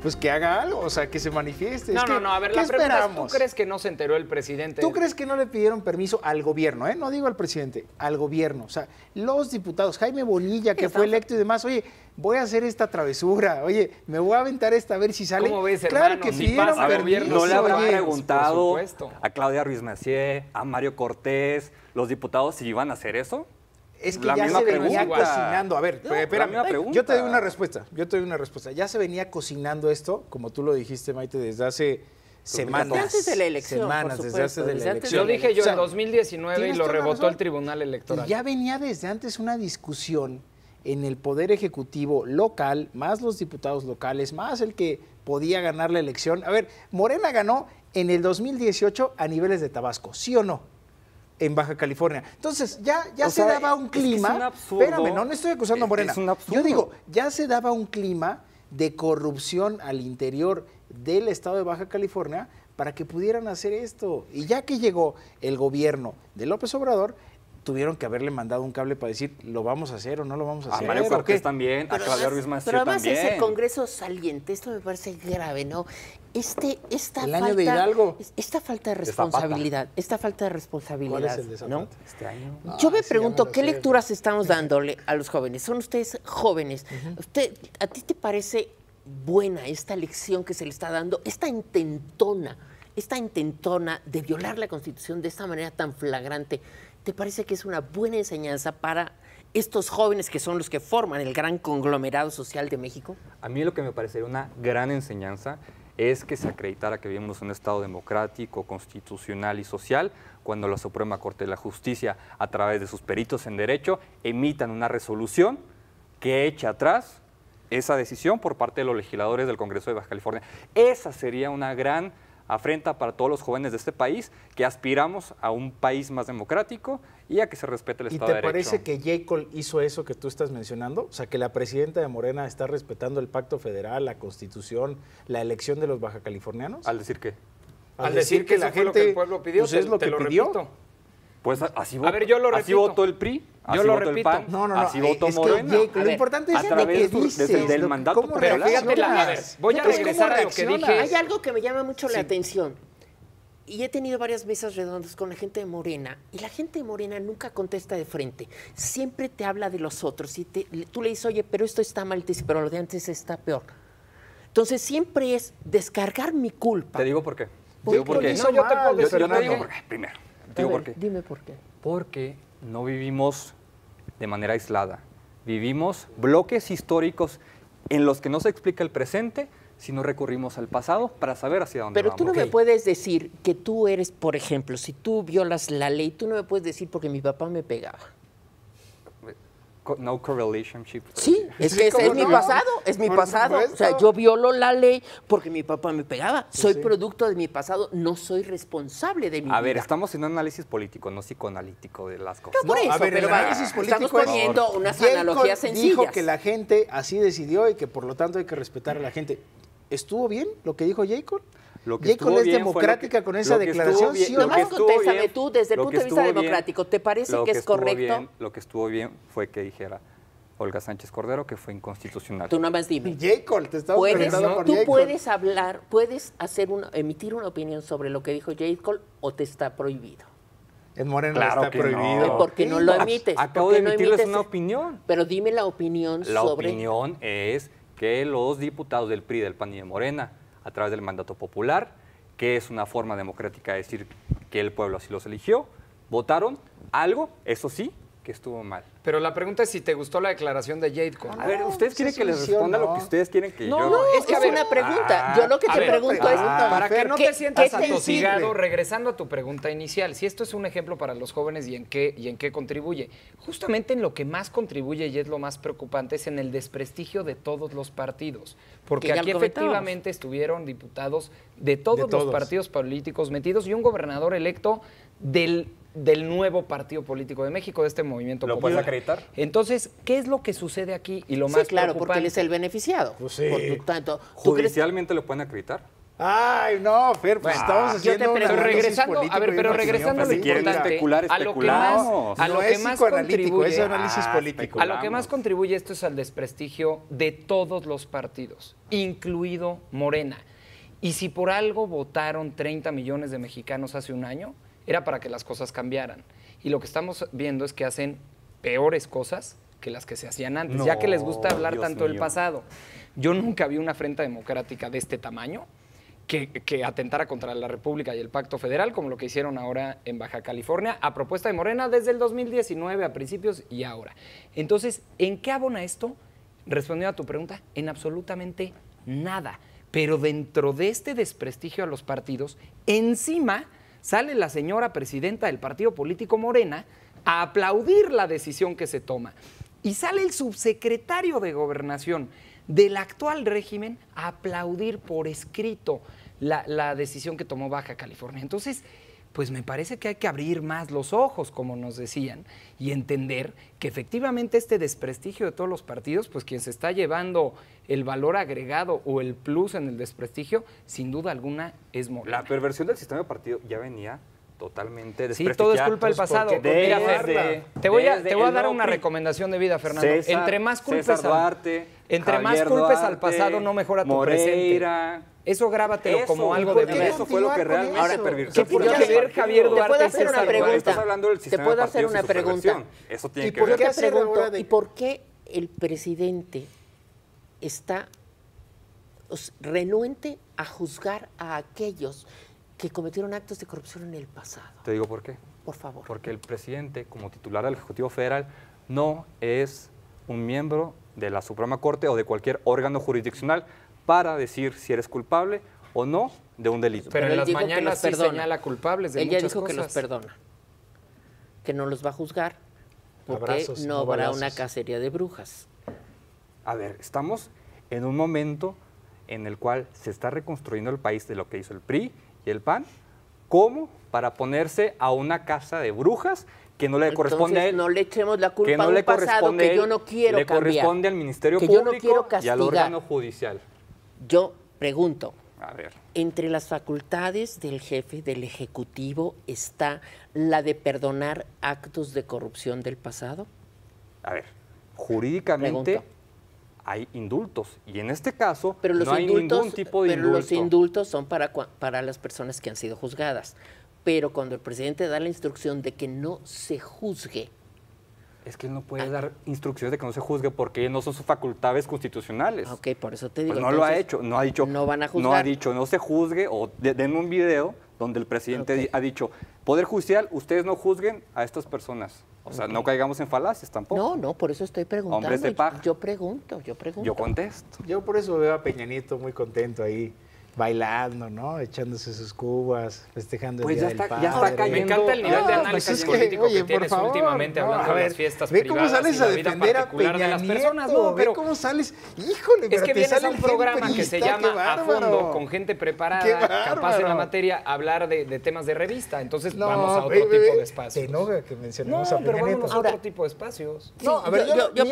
Pues que haga algo, o sea, que se manifieste. No, Es que, no, a ver, ¿qué la pregunta es, esperamos? ¿tú crees que no se enteró el presidente? ¿Tú crees que no le pidieron permiso al gobierno? No digo al presidente, al gobierno. O sea, los diputados, Jaime Bonilla, que fue electo y demás, oye, voy a hacer esta travesura, oye, me voy a aventar esta a ver si sale. ¿Cómo ves, claro hermano? que Si pidieron pasa permiso. gobierno, No le habrán oye. preguntado por supuesto. a Claudia Ruiz Massieu, a Mario Cortés, los diputados, si iban a hacer eso. Es que La ya misma se venía pregunta. cocinando. A ver, la espérame, misma pregunta. yo te doy una respuesta. Ya se venía cocinando esto, como tú lo dijiste, Maite, desde hace semanas. Desde antes de la elección, Semanas, por desde antes supuesto, de desde la antes elección. Lo dije yo O sea, en 2019 y tienes lo toda la rebotó razón. el Tribunal Electoral. Y ya venía desde antes una discusión en el Poder Ejecutivo local, más los diputados locales, más el que podía ganar la elección. A ver, Morena ganó en el 2018 a niveles de Tabasco, ¿sí o no? En Baja California. Entonces, ya O se sea, daba un es que es clima. un absurdo. Espérame, no estoy acusando a Morena. Es un absurdo. Yo digo, ya se daba un clima de corrupción al interior del estado de Baja California para que pudieran hacer esto. Y ya que llegó el gobierno de López Obrador, tuvieron que haberle mandado un cable para decir, ¿lo vamos a hacer o no lo vamos a A hacer? Mario ¿O Cortés qué? también, a Claudia Ruiz Massieu Pero además también. ese Congreso saliente, esto me parece grave, ¿no? Esta El año de Hidalgo. Esta falta de De Zapata. responsabilidad, esta falta de responsabilidad, ¿Cuál es el de Zapata? ¿no? Este año. Yo me sí, ya pregunto, me lo ¿qué sé. lecturas estamos dándole a los jóvenes? Son ustedes jóvenes. ¿A ti te parece buena esta lección que se le está dando, esta intentona de violar la Constitución de esta manera tan flagrante? ¿Te parece que es una buena enseñanza para estos jóvenes que son los que forman el gran conglomerado social de México? A mí lo que me parecería una gran enseñanza es que se acreditara que vivimos en un Estado democrático, constitucional y social, cuando la Suprema Corte de la Justicia, a través de sus peritos en derecho, emitan una resolución que eche atrás esa decisión por parte de los legisladores del Congreso de Baja California. Esa sería una gran afrenta para todos los jóvenes de este país, que aspiramos a un país más democrático y a que se respete el ¿Y Estado de te Derecho. parece que J. Cole hizo eso que tú estás mencionando? O sea, que la presidenta de Morena está respetando el pacto federal, la Constitución, la elección de los bajacalifornianos. ¿Al decir qué? Al decir que la eso fue lo gente que el pueblo pidió, pues es lo te que lo pidió. repito. Pues así, A ver, yo lo así repito. votó el PRI, así Yo lo votó repito. el PAN, No, así votó es que, Morena. Jake, A lo ver, importante a es lo través que desde dices, del lo- mandato cómo popular. Pero fíjate, reaccionas. a ver, voy a Entonces, regresar ¿cómo a lo que reaccionas? dije. Hay algo que me llama mucho la atención. Y he tenido varias mesas redondas con la gente de Morena, y la gente de Morena nunca contesta de frente. Siempre te habla de los otros. Y tú le dices, oye, pero esto está mal, y te dice, pero lo de antes está peor. Entonces siempre es descargar mi culpa. Te digo por qué. Te ¿Por digo qué por lo qué. hizo No, yo te mal, puedo decir, Yo te Fernando? digo por qué. Primero, Digo, ¿por qué? Dime por qué. Porque no vivimos de manera aislada. Vivimos bloques históricos en los que no se explica el presente, sino recurrimos al pasado para saber hacia dónde Pero vamos. tú no me puedes decir que tú eres, por ejemplo, si tú violas la ley, tú no me puedes decir porque mi papá me pegaba. No correlation. Sí, es que es mi pasado, es mi Por pasado. O sea, supuesto. yo violo la ley porque mi papá me pegaba. Soy producto de mi pasado, no soy responsable de mi vida. A ver, estamos en un análisis político, no psicoanalítico de las cosas. No, por eso, a ver, pero el análisis político estamos poniendo unas J. Cole analogías sencillas. dijo que la gente así decidió y que por lo tanto hay que respetar a la gente. ¿Estuvo bien lo que dijo J. Cole? Lo que ¿J. estuvo Cole es bien fue democrática con esa lo que estuvo declaración? bien- ¿Sí lo o que no? Nomás estuvo contéstame bien- tú, desde el lo punto que de vista estuvo bien- democrático, ¿te parece lo que es estuvo correcto? bien- lo que estuvo bien fue que dijera Olga Sánchez Cordero que fue inconstitucional. Tú nada más dime. J. Cole, te estaba Puedes, preguntando por tú J. Cole. puedes hablar, puedes emitir una opinión sobre lo que dijo J. Cole o te está prohibido. En Morena Claro está que no. prohibido. ¿Por qué no lo emites? Acabo ¿Por de qué no emitirles emites? una opinión. Pero dime la opinión La sobre... opinión es que los diputados del PRI, del PAN y de Morena, a través del mandato popular, que es una forma democrática de decir que el pueblo así los eligió, votaron algo, eso sí, que estuvo mal. Pero la pregunta es si te gustó la declaración de Jade Cole. A ver, ¿ustedes quieren es que les solución, responda no. lo que ustedes quieren que No, yo? no, Es que a es ver, una pregunta. Yo lo que a te ver, pregunto es... para que no ¿qué- te sientas qué te atosigado, sirve? regresando a tu pregunta inicial, si esto es un ejemplo para los jóvenes y en qué contribuye. Justamente en lo que más contribuye y es lo más preocupante es en el desprestigio de todos los partidos. Porque Que ya aquí lo comentábamos. efectivamente estuvieron diputados de todos los todos. partidos políticos metidos y un gobernador electo del nuevo partido político de México, de este movimiento ¿Lo popular. puedes acreditar? Entonces, ¿qué es lo que sucede aquí? Y lo Sí, más claro, porque preocupante. él es el beneficiado. Pues sí. Por lo tanto, ¿tú crees? ¿Judicialmente lo pueden acreditar? Ay, no, Fer, pues estamos yo te haciendo un pregunto- análisis regresando, político a ver, y pero una regresando a lo opinión si quieren importante, especular, a lo que más, especulamos. a No lo es que más psicoanalítico, contribuye, es análisis político. a lo que más contribuye esto es al desprestigio de todos los partidos, incluido Morena. Y si por algo votaron 30 millones de mexicanos hace un año, era para que las cosas cambiaran. Y lo que estamos viendo es que hacen peores cosas que las que se hacían antes, No, ya que les gusta hablar Dios tanto del mío. pasado. Yo nunca vi una afrenta democrática de este tamaño que atentara contra la República y el Pacto Federal, como lo que hicieron ahora en Baja California, a propuesta de Morena desde el 2019, a principios y ahora. Entonces, ¿en qué abona esto? Respondiendo a tu pregunta, en absolutamente nada. Pero dentro de este desprestigio a los partidos, encima sale la señora presidenta del partido político Morena a aplaudir la decisión que se toma. Y sale el subsecretario de Gobernación del actual régimen a aplaudir por escrito la decisión que tomó Baja California. Entonces, pues me parece que hay que abrir más los ojos, como nos decían, y entender que efectivamente este desprestigio de todos los partidos, pues quien se está llevando el valor agregado o el plus en el desprestigio, sin duda alguna es Morena. La perversión del sistema de partido ya venía totalmente Sí, todo es culpa del pasado. Desde- Mira, Fer, te voy a el dar no una PRI. recomendación de vida, Fernando. César- entre más culpes, César Duarte, entre más Javier culpes al Duarte, pasado, no mejora tu Moreira. presente. Eso grábatelo Eso, como algo ¿por de qué vida. eso fue lo que continuar con realmente eso? pervirtió. ¿Qué tiene que ver Javier Te Duarte puedo y hacer una César pregunta. Duarte? Estás hablando del Te sistema puedo de hacer partidos y una su pregunta. perversión. Eso tiene ¿Y que por Yo ver. qué te hacer pregunto, ahora de- ¿y por qué el presidente está renuente a juzgar a aquellos que cometieron actos de corrupción en el pasado? Te digo por qué. Por favor. Porque el presidente, como titular del Ejecutivo Federal, no es un miembro de la Suprema Corte o de cualquier órgano jurisdiccional para decir si eres culpable o no de un delito. Pero él en las dijo que mañanas los sí perdona. señala culpables de Él ya muchas dijo que los cosas. perdona, que no los va a juzgar, porque Abrazos, no no habrá balazos. una cacería de brujas. A ver, estamos en un momento en el cual se está reconstruyendo el país de lo que hizo el PRI y el PAN, como para ponerse a una casa de brujas que no le corresponde a Entonces, él. no le echemos la que culpa no a un le pasado corresponde a que yo él, no quiero le cambiar. corresponde al Ministerio que yo no Público quiero y castigar. al órgano judicial. Yo pregunto, A ver, entre las facultades del jefe del Ejecutivo está la de perdonar actos de corrupción del pasado. Jurídicamente Pregunto. hay indultos y en este caso Pero los no hay indultos, ningún tipo de pero indulto. los indultos son para las personas que han sido juzgadas. Pero cuando el presidente da la instrucción de que no se juzgue, Es que él no puede dar instrucciones de que no se juzgue porque no son sus facultades constitucionales. ok, por eso te digo. Pues no lo ha entonces, hecho, no ha dicho, no van a no ha juzgar. dicho no se juzgue o denme un video donde el presidente Ok. ha dicho Poder Judicial, ustedes no juzguen a estas personas. O sea, no caigamos en falacias tampoco. No, por eso estoy preguntando. Hombres de paja. Yo pregunto. Yo contesto. Yo por eso veo a Peña Nieto muy contento ahí, bailando, ¿no? Echándose sus cubas, festejando Pues el ya Día del está Padre. cayendo. Me encanta el nivel de análisis pues es que, político oye, que por tienes favor, últimamente no, hablando a de ver, las fiestas ve cómo privadas sales y la a vida defender a particular Peña de las Nieto, personas. No, ve pero cómo sales, híjole, es pero que te vienes sale a un el programa que genprista, se llama qué A Fondo, bárbaro. con gente Qué preparada, capaz en la bárbaro. materia, hablar de temas de revista. Entonces No, vamos a otro ve, tipo de te espacios. enoja que mencionemos a No, pero Peña vámonos Nieto. a otro Ahora- tipo de espacios. No, a ver, yo-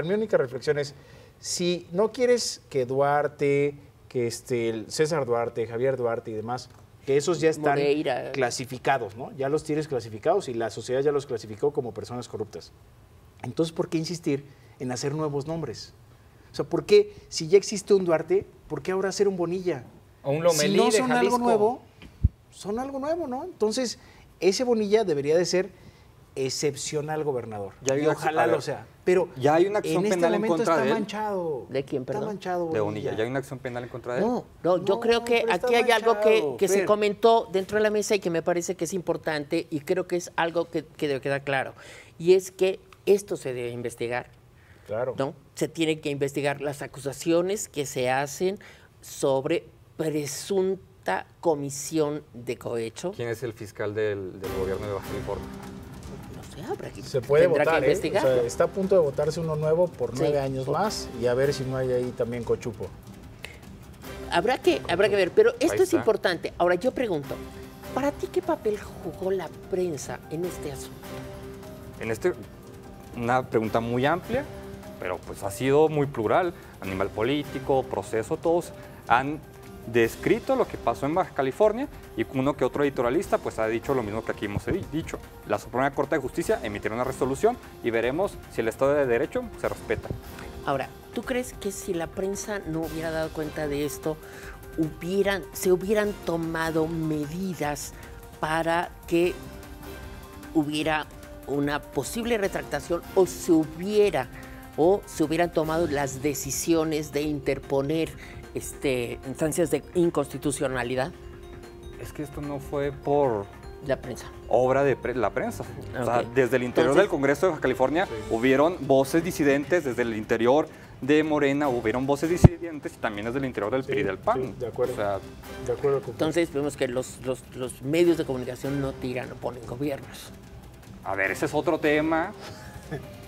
mi única reflexión es, si no quieres que Duarte, que el César Duarte, Javier Duarte y demás, que esos ya están Moreira. clasificados, ¿no? Ya los tienes clasificados y la sociedad ya los clasificó como personas corruptas. Entonces, ¿por qué insistir en hacer nuevos nombres? O sea, ¿por qué, si ya existe un Duarte, por qué ahora hacer un Bonilla? O un Lomelí Si no de son Jalisco. algo nuevo, son algo nuevo, ¿no? Entonces, ese Bonilla debería de ser excepcional gobernador. Ya hay Y una- ojalá a ver, lo sea. Pero ya hay una acción en penal en este momento contra está de él. manchado. ¿De quién, perdón? Está manchado De Bonilla, ¿ya hay una acción penal en contra de él? No, yo No, creo que pero está aquí hay algo manchado, que se Fer. comentó dentro de la mesa y que me parece que es importante y creo que es algo que debe quedar claro. Y es que esto se debe investigar, Claro. ¿no? Se tiene que investigar las acusaciones que se hacen sobre presunta comisión de cohecho. ¿Quién es el fiscal del gobierno de Baja California? No sé, habrá que, Se puede tendrá votar, que ¿eh? O investigar. sea, está a punto de votarse uno nuevo por Sí. 9 años más y a ver si no hay ahí también cochupo. Habrá que ver, pero esto es está. importante. Ahora yo pregunto, ¿para ti qué papel jugó la prensa en este asunto? Una pregunta muy amplia, pero pues ha sido muy plural. Animal político, proceso, todos han descrito lo que pasó en Baja California y uno que otro editorialista pues ha dicho lo mismo que aquí hemos dicho. La Suprema Corte de Justicia emitirá una resolución y veremos si el Estado de Derecho se respeta. Ahora, ¿tú crees que si la prensa no hubiera dado cuenta de esto, se hubieran tomado medidas para que hubiera una posible retractación o se hubieran tomado las decisiones de interponer instancias de inconstitucionalidad? Es que esto no fue por La prensa. obra de la prensa. O sea, Ok. desde el interior Entonces- del Congreso de Baja California hubieron voces disidentes, desde el interior de Morena hubieron voces disidentes y también desde el interior del PRI y del PAN. sí, de acuerdo. O sea, De acuerdo con Entonces vemos que los medios de comunicación no tiran o ponen gobiernos. a ver, ese es otro tema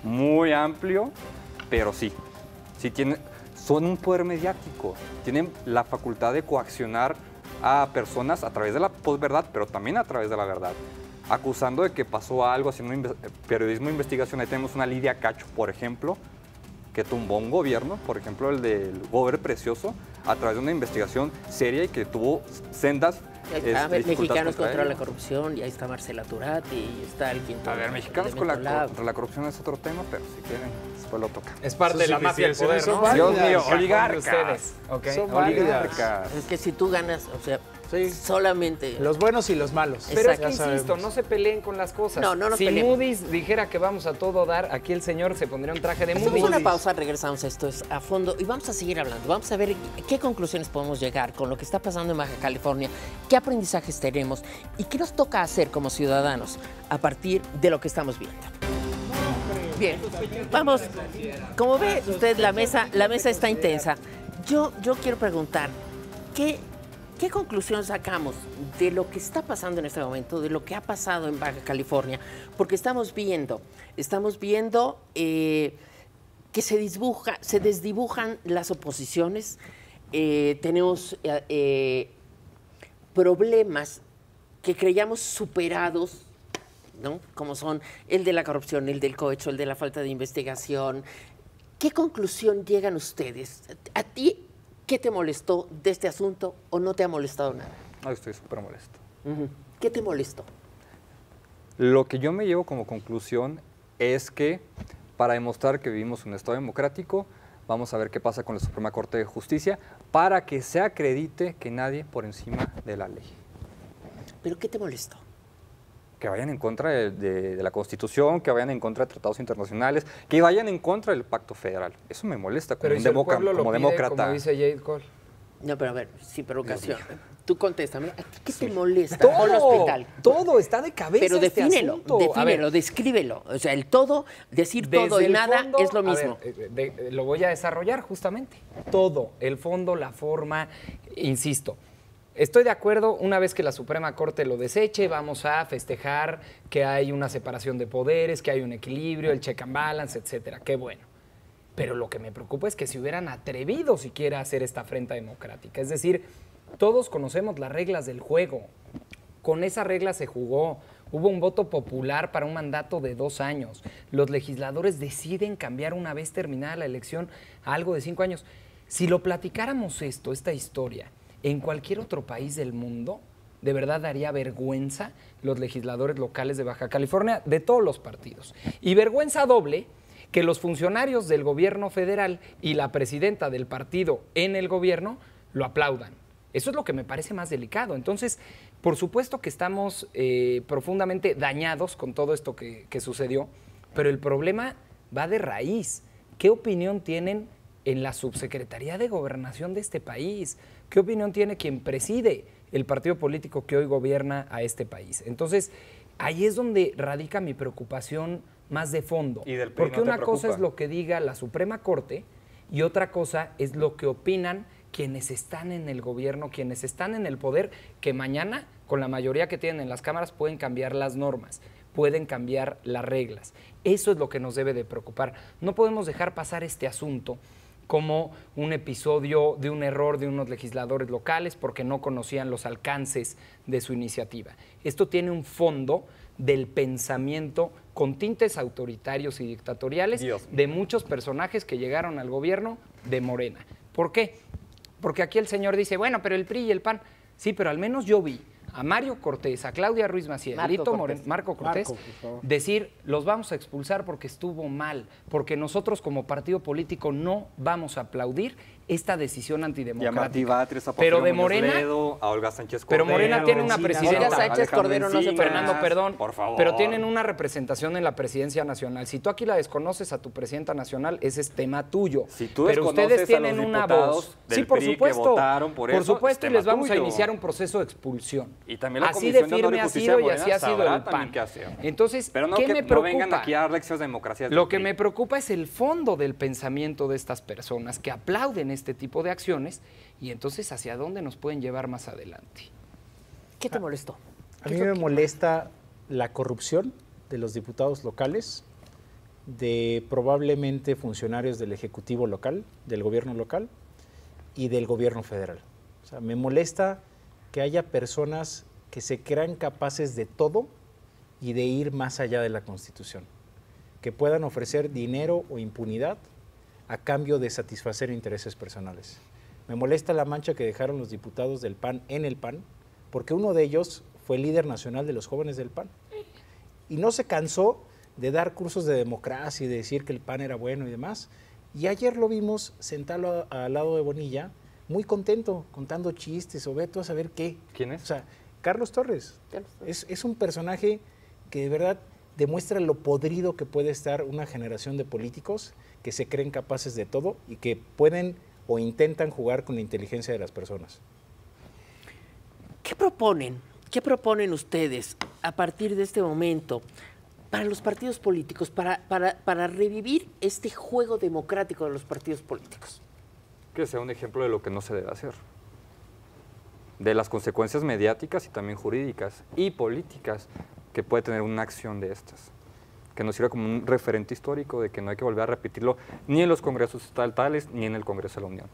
muy amplio, pero sí son un poder mediático, tienen la facultad de coaccionar a personas a través de la posverdad, pero también a través de la verdad, acusando de que pasó algo, haciendo periodismo de investigación. Ahí tenemos una Lidia Cacho, por ejemplo, que tumbó un gobierno, por ejemplo el del Gober Precioso, a través de una investigación seria y que tuvo sendas Ahí está dificultades Mexicanos contra ella. la corrupción, y ahí está Marcela Turati, y está el quinto. A ver, mexicanos elemento lab. contra la corrupción es otro tema, pero si quieren, después lo toca. Es parte de la mafia del poder, Son ¿no? válidas. Dios mío, Cajón de oligarcas. ustedes, ¿ok? Son válidas. Oligarcas. Es que si tú ganas, o sea, Sí. solamente. Los buenos y los malos. Pero es Ya que insisto, sabemos. no se peleen con las cosas. No nos si peleemos. Moody's dijera que vamos a todo dar, aquí el señor se pondría un traje de Hacemos Moody's. una pausa, regresamos a esto es a fondo y vamos a seguir hablando. Vamos a ver qué conclusiones podemos llegar con lo que está pasando en Baja California, qué aprendizajes tenemos y qué nos toca hacer como ciudadanos a partir de lo que estamos viendo. Bien, vamos. Como ve usted, la mesa está intensa. Yo quiero preguntar, ¿qué conclusión sacamos de lo que está pasando en este momento, de lo que ha pasado en Baja California? Porque estamos viendo que se desdibujan las oposiciones, tenemos problemas que creíamos superados, ¿no? Como son el de la corrupción, el del cohecho, el de la falta de investigación. ¿Qué conclusión llegan ustedes? ¿A ti qué te molestó de este asunto o no te ha molestado nada? No, estoy súper molesto. ¿Qué te molestó? Lo que yo me llevo como conclusión es que para demostrar que vivimos un Estado democrático, vamos a ver qué pasa con la Suprema Corte de Justicia para que se acredite que nadie por encima de la ley. ¿Pero qué te molestó? Que vayan en contra de la Constitución, que vayan en contra de tratados internacionales, que vayan en contra del Pacto Federal. Eso me molesta como, Pero un ¿y si el pueblo lo como pide, demócrata. como dice Jade Cole? No, pero a ver, sin provocación. Tú contéstame, ¿a ti qué te molesta Todo, con el hospital? todo está de cabeza. Pero este defínelo, asunto. A ver, descríbelo. O sea, el todo, decir desde todo y el nada fondo, es lo a mismo. ver, lo voy a desarrollar justamente. Todo, el fondo, la forma, insisto. Estoy de acuerdo, una vez que la Suprema Corte lo deseche, vamos a festejar que hay una separación de poderes, que hay un equilibrio, el check and balance, etcétera. Qué bueno. Pero lo que me preocupa es que se hubieran atrevido siquiera a hacer esta afrenta democrática. Es decir, todos conocemos las reglas del juego. Con esa regla se jugó. Hubo un voto popular para un mandato de 2 años. Los legisladores deciden cambiar una vez terminada la elección a algo de 5 años. Si lo platicáramos esta historia, en cualquier otro país del mundo, de verdad daría vergüenza los legisladores locales de Baja California, de todos los partidos. Y vergüenza doble que los funcionarios del gobierno federal y la presidenta del partido en el gobierno lo aplaudan. Eso es lo que me parece más delicado. Entonces, por supuesto que estamos profundamente dañados con todo esto que sucedió, pero el problema va de raíz. ¿Qué opinión tienen en la subsecretaría de Gobernación de este país? ¿Qué opinión tiene quien preside el partido político que hoy gobierna a este país? Entonces, ahí es donde radica mi preocupación más de fondo. ¿Y del PRI porque no te una cosa preocupa? es lo que diga la Suprema Corte y otra cosa es lo que opinan quienes están en el gobierno, quienes están en el poder, que mañana, con la mayoría que tienen en las cámaras, pueden cambiar las normas, pueden cambiar las reglas. Eso es lo que nos debe de preocupar. No podemos dejar pasar este asunto como un episodio de un error de unos legisladores locales porque no conocían los alcances de su iniciativa. Esto tiene un fondo del pensamiento con tintes autoritarios y dictatoriales de muchos personajes que llegaron al gobierno de Morena. ¿Por qué? Porque aquí el señor dice, bueno, pero el PRI y el PAN. Sí, pero al menos yo vi a Mario Cortés, a Claudia Ruiz Massieu, Marco Cortés, decir, los vamos a expulsar porque estuvo mal, porque nosotros como partido político no vamos a aplaudir esta decisión antidemocrática. Pero de Morena, a Olga Sánchez pero Cordero, Morena tiene una presidenta. Olga Sánchez Cordero no se puede. Fernando, perdón, por favor. pero tienen una representación en la presidencia nacional. Si tú aquí la desconoces a tu presidenta nacional, ese es tema tuyo. Si tú pero desconoces ustedes a tienen los una diputados voz. del Sí, por PRI que supuesto. votaron por eso, supuesto, es y les tema vamos a tuyo. iniciar un proceso de expulsión. Y también la así de Comisión de Honor y firme ha Justicia sido de y así Morena ha sido sabrá el también PAN. qué hacer. Entonces, Pero no, ¿qué que me no preocupa? vengan aquí a dar lecciones de democracia. Lo que me preocupa es el fondo del pensamiento de estas personas que aplauden este tipo de acciones y entonces hacia dónde nos pueden llevar más adelante. ¿Qué te molestó? A mí me molesta la corrupción de los diputados locales, de probablemente funcionarios del Ejecutivo local, del gobierno local y del gobierno federal. O sea, me molesta que haya personas que se crean capaces de todo y de ir más allá de la Constitución, que puedan ofrecer dinero o impunidad a cambio de satisfacer intereses personales. Me molesta la mancha que dejaron los diputados del PAN en el PAN, porque uno de ellos fue líder nacional de los jóvenes del PAN. Y no se cansó de dar cursos de democracia y de decir que el PAN era bueno y demás. Y ayer lo vimos sentado al lado de Bonilla, muy contento, contando chistes, o ve tú a saber qué. ¿Quién es? O sea, Carlos Torres. Es un personaje que de verdad demuestra lo podrido que puede estar una generación de políticos que se creen capaces de todo y que pueden o intentan jugar con la inteligencia de las personas. ¿Qué proponen? ¿Qué proponen ustedes a partir de este momento para los partidos políticos, para revivir este juego democrático de los partidos políticos? Que sea un ejemplo de lo que no se debe hacer. De las consecuencias mediáticas y también jurídicas y políticas que puede tener una acción de estas. Que nos sirva como un referente histórico de que no hay que volver a repetirlo ni en los congresos estatales ni en el Congreso de la Unión.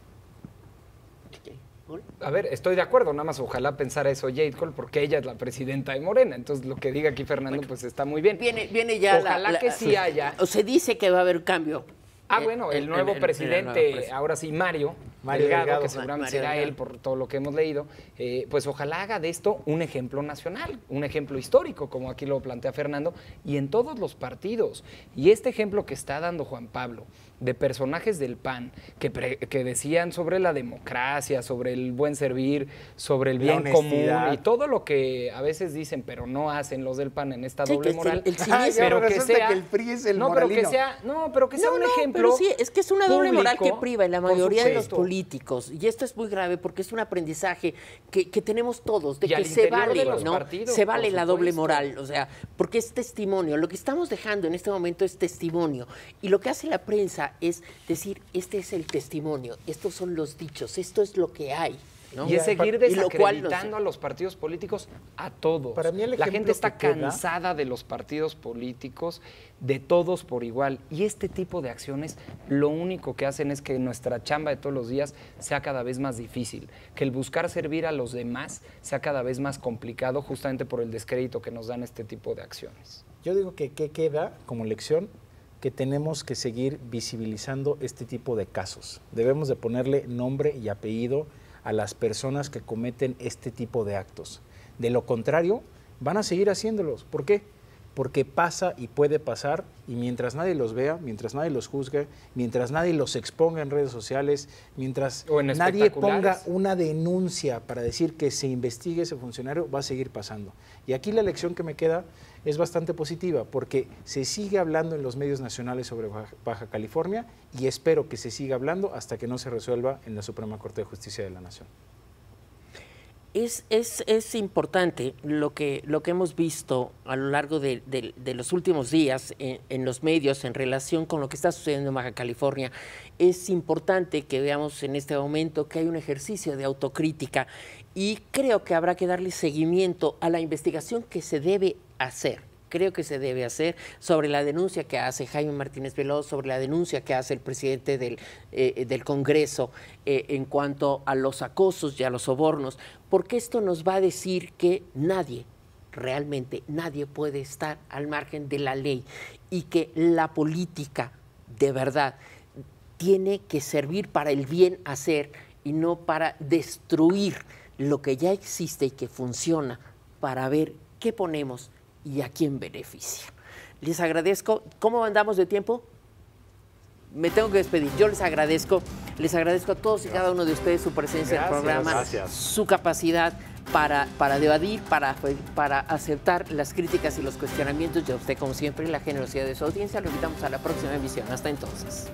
A ver, estoy de acuerdo, nada más ojalá pensara eso Jade Cole, porque ella es la presidenta de Morena, entonces lo que diga aquí Fernando, bueno, pues está muy bien. Viene ya ojalá que sí haya. O se dice que va a haber cambio. Bueno, el nuevo presidente, ahora sí, Mario Delgado, que seguramente será él por todo lo que hemos leído, pues ojalá haga de esto un ejemplo nacional, un ejemplo histórico, como aquí lo plantea Fernando, y en todos los partidos. Y este ejemplo que está dando Juan Pablo, de personajes del PAN, que decían sobre la democracia, sobre el buen servir, sobre el bien común, y todo lo que a veces dicen, pero no hacen los del PAN en esta doble moral. Pero que sea que el PRI es el moralino. Pero que sea un ejemplo. Pero sí, es que es una doble moral que priva en la mayoría de los políticos. políticos, y esto es muy grave porque es un aprendizaje que tenemos todos, de Y al que se interior vale, de los ¿no? partidos, Se vale por la doble supuesto. moral, o sea, porque es testimonio. Lo que estamos dejando en este momento es testimonio. Y lo que hace la prensa es decir, este es el testimonio, estos son los dichos, esto es lo que hay, ¿no? Y es seguir Y lo cual desacreditando a los partidos políticos a todos. Para mí el la ejemplo gente está que queda- cansada de los partidos políticos, de todos por igual. Y este tipo de acciones lo único que hacen es que nuestra chamba de todos los días sea cada vez más difícil, que el buscar servir a los demás sea cada vez más complicado justamente por el descrédito que nos dan este tipo de acciones. Yo digo que ¿qué queda como lección? Que tenemos que seguir visibilizando este tipo de casos. Debemos de ponerle nombre y apellido a las personas que cometen este tipo de actos. De lo contrario, van a seguir haciéndolos. ¿Por qué? Porque pasa y puede pasar, y mientras nadie los vea, mientras nadie los juzgue, mientras nadie los exponga en redes sociales, mientras O en nadie ponga espectaculares. una denuncia para decir que se investigue ese funcionario, va a seguir pasando. Y aquí la lección que me queda es bastante positiva, porque se sigue hablando en los medios nacionales sobre Baja California, y espero que se siga hablando hasta que no se resuelva en la Suprema Corte de Justicia de la Nación. Es importante lo que hemos visto a lo largo de los últimos días en los medios en relación con lo que está sucediendo en Baja California. Es importante que veamos en este momento que hay un ejercicio de autocrítica, y creo que habrá que darle seguimiento a la investigación que se debe hacer. Creo que se debe hacer sobre la denuncia que hace Jaime Martínez Veloz, sobre la denuncia que hace el presidente del Congreso en cuanto a los acosos y a los sobornos, porque esto nos va a decir que nadie, realmente nadie puede estar al margen de la ley, y que la política de verdad tiene que servir para el bien hacer y no para destruir lo que ya existe y que funciona, para ver qué ponemos y a quién beneficia. Les agradezco. ¿Cómo andamos de tiempo? Me tengo que despedir. Yo les agradezco a todos y cada uno de ustedes su presencia en el programa, su capacidad para debatir, para aceptar las críticas y los cuestionamientos, y a usted, como siempre, la generosidad de su audiencia. Lo invitamos a la próxima emisión. Hasta entonces.